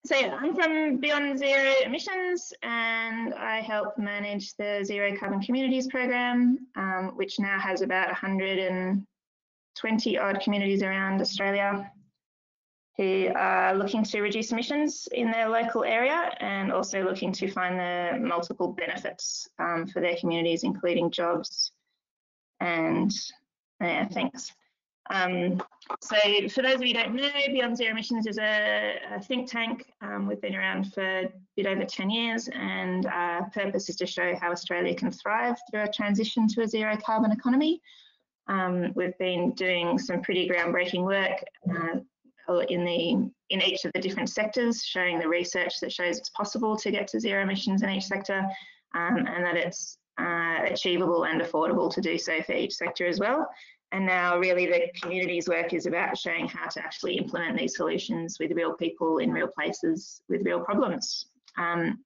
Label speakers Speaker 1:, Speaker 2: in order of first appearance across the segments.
Speaker 1: So yeah, I'm from Beyond Zero Emissions, and I help manage the Zero Carbon Communities program, which now has about 120 odd communities around Australia who are looking to reduce emissions in their local area and also looking to find the multiple benefits for their communities, including jobs and thanks. So for those of you who don't know, Beyond Zero Emissions is a think tank. We've been around for a bit over 10 years, and our purpose is to show how Australia can thrive through a transition to a zero carbon economy. We've been doing some pretty groundbreaking work in each of the different sectors, showing the research that shows it's possible to get to zero emissions in each sector, and that it's achievable and affordable to do so for each sector as well. And now really the community's work is about showing how to actually implement these solutions with real people in real places with real problems and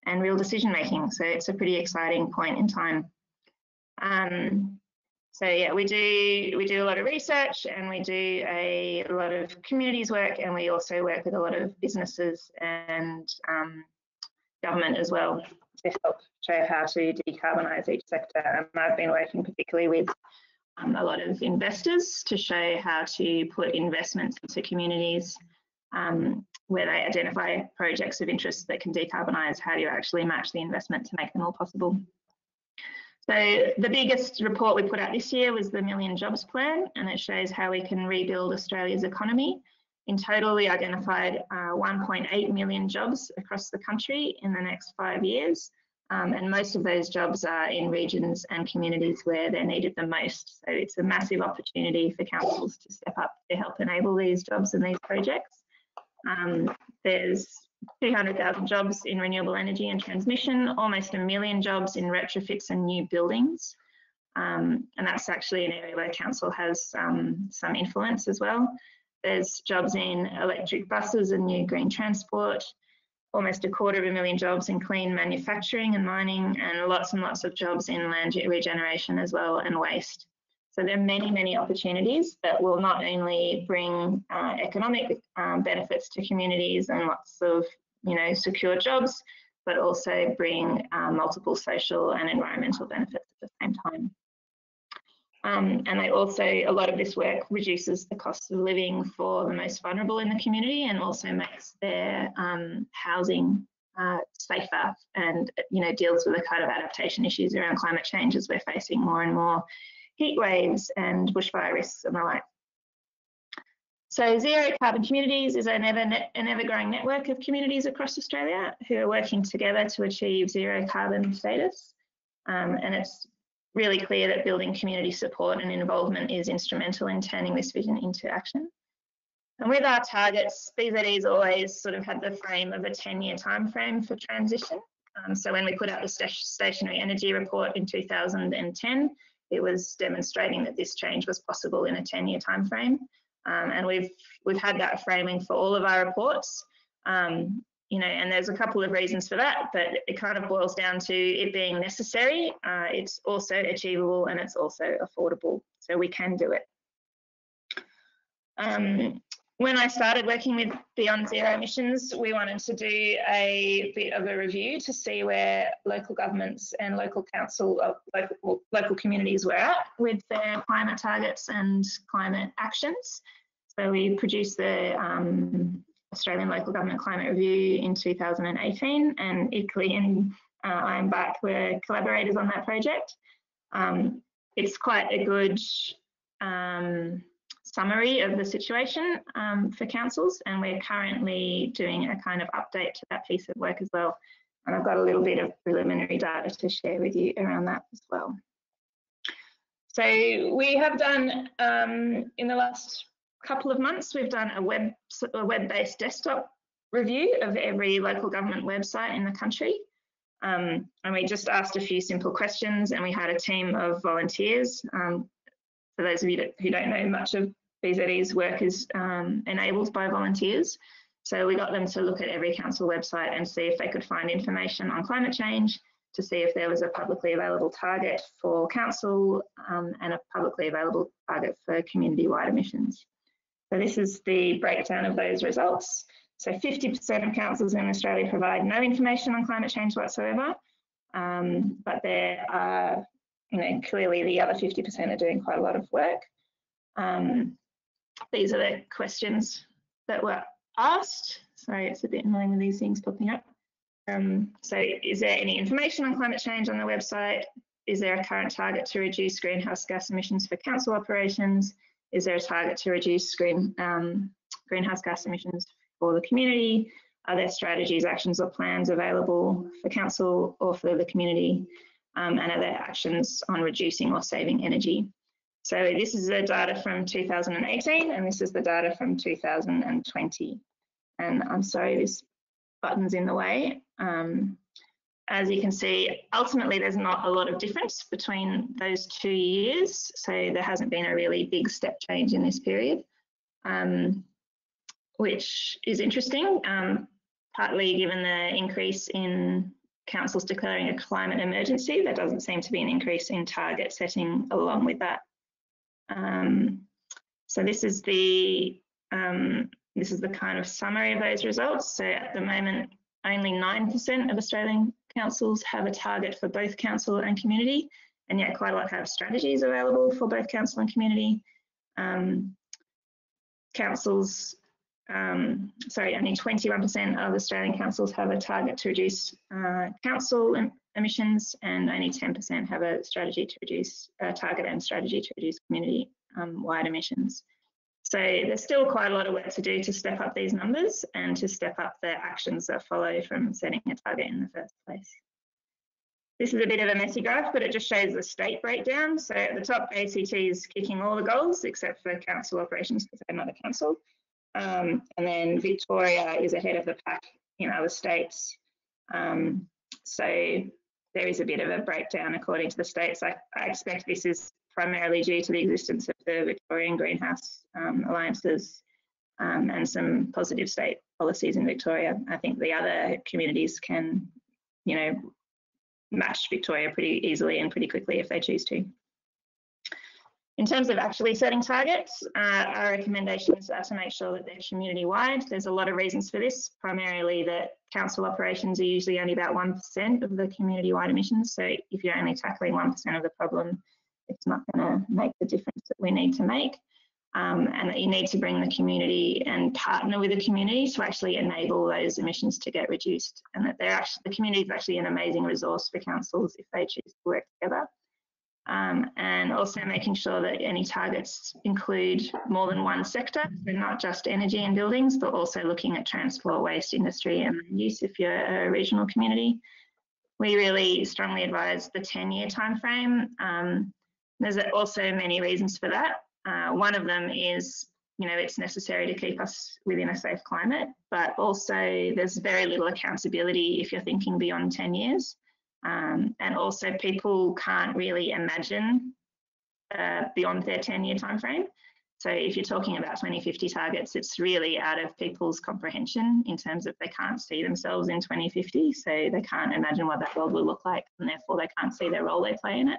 Speaker 1: real decision making. So it's a pretty exciting point in time. So yeah, we do a lot of research, and we do a lot of communities work, and we also work with a lot of businesses and government as well to help show how to decarbonise each sector. And I've been working particularly with a lot of investors to show how to put investments into communities where they identify projects of interest that can decarbonise. How do you actually match the investment to make them all possible? So the biggest report we put out this year was the Million Jobs Plan, and it shows how we can rebuild Australia's economy. In total, we identified 1.8 million jobs across the country in the next 5 years. And most of those jobs are in regions and communities where they're needed the most. So it's a massive opportunity for councils to step up to help enable these jobs and these projects. There's 200,000 jobs in renewable energy and transmission, almost 1 million jobs in retrofits and new buildings. And that's actually an area where council has some influence as well. There's jobs in electric buses and new green transport, almost 250,000 jobs in clean manufacturing and mining, and lots of jobs in land regeneration as well, and waste. So there are many, many opportunities that will not only bring economic benefits to communities and lots of, secure jobs, but also bring multiple social and environmental benefits at the same time. And a lot of this work reduces the cost of living for the most vulnerable in the community, and also makes their housing safer, and deals with the kind of adaptation issues around climate change as we're facing more and more heat waves and bushfire risks and the like. So Zero Carbon Communities is an ever-growing network of communities across Australia who are working together to achieve zero carbon status, and it's really clear that building community support and involvement is instrumental in turning this vision into action. And with our targets, BZE's always sort of had the frame of a 10-year time frame for transition. So when we put out the stationary energy report in 2010, it was demonstrating that this change was possible in a 10-year time frame. And we've had that framing for all of our reports. And there's a couple of reasons for that, but it kind of boils down to it being necessary. It's also achievable, and it's also affordable, so we can do it. When I started working with Beyond Zero Emissions, we wanted to do a bit of a review to see where local governments and local communities were at with their climate targets and climate actions. So we produced the Australian Local Government Climate Review in 2018, and Ickley and I'm back were collaborators on that project. It's quite a good summary of the situation for councils, and we're currently doing a kind of update to that piece of work as well. And I've got a little bit of preliminary data to share with you around that as well. So we have done, in the last couple of months, we've done a web-based desktop review of every local government website in the country. And we just asked a few simple questions, and we had a team of volunteers. For those of you who don't know much of BZE's work is enabled by volunteers. So we got them to look at every council website and see if they could find information on climate change, to see if there was a publicly available target for council and a publicly available target for community-wide emissions. So this is the breakdown of those results. So 50% of councils in Australia provide no information on climate change whatsoever, but there are, clearly the other 50% are doing quite a lot of work. These are the questions that were asked. Sorry, it's a bit annoying with these things popping up. So is there any information on climate change on the website? Is there a current target to reduce greenhouse gas emissions for council operations? Is there a target to reduce greenhouse gas emissions for the community? Are there strategies, actions or plans available for council or for the community? And are there actions on reducing or saving energy? So this is the data from 2018 and this is the data from 2020. And I'm sorry, this button's in the way. As you can see, ultimately there's not a lot of difference between those 2 years. So there hasn't been a really big step change in this period, which is interesting, partly given the increase in councils declaring a climate emergency. There doesn't seem to be an increase in target setting along with that. So this is the kind of summary of those results. So at the moment, only 9% of Australian councils have a target for both council and community, and yet quite a lot have strategies available for both council and community. Only 21% of Australian councils have a target to reduce council emissions, and only 10% have a strategy to reduce target and strategy to reduce community-wide emissions. So there's still quite a lot of work to do to step up these numbers and to step up the actions that follow from setting a target in the first place. This is a bit of a messy graph, but it just shows the state breakdown. So at the top, ACT is kicking all the goals except for council operations because they're not a council. And then Victoria is ahead of the pack in other states. So there is a bit of a breakdown according to the states. I expect this is primarily due to the existence of the Victorian greenhouse alliances and some positive state policies in Victoria. I think the other communities can, match Victoria pretty easily and pretty quickly if they choose to. In terms of actually setting targets, our recommendations are to make sure that they're community-wide. There's a lot of reasons for this, primarily that council operations are usually only about 1% of the community-wide emissions. So if you're only tackling 1% of the problem, it's not going to make the difference that we need to make. And that you need to bring the community and partner with the community to actually enable those emissions to get reduced. And that the community is actually an amazing resource for councils if they choose to work together. And also making sure that any targets include more than one sector, so not just energy and buildings, but also looking at transport, waste, industry and use if you're a regional community. We really strongly advise the 10-year timeframe. There's also many reasons for that. One of them is, it's necessary to keep us within a safe climate, but also there's very little accountability if you're thinking beyond 10 years. And also people can't really imagine beyond their 10-year timeframe. So if you're talking about 2050 targets, it's really out of people's comprehension in terms of they can't see themselves in 2050, so they can't imagine what that world will look like, and therefore they can't see their role they play in it.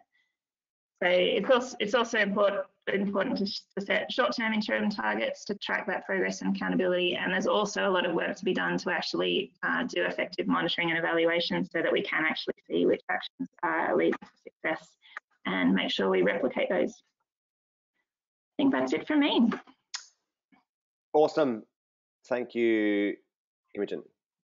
Speaker 1: So it's also important to set short-term interim targets to track that progress and accountability. And there's also a lot of work to be done to actually do effective monitoring and evaluation so that we can actually see which actions are leading to success and make sure we replicate those. I think that's it from me.
Speaker 2: Awesome. Thank you, Imogen.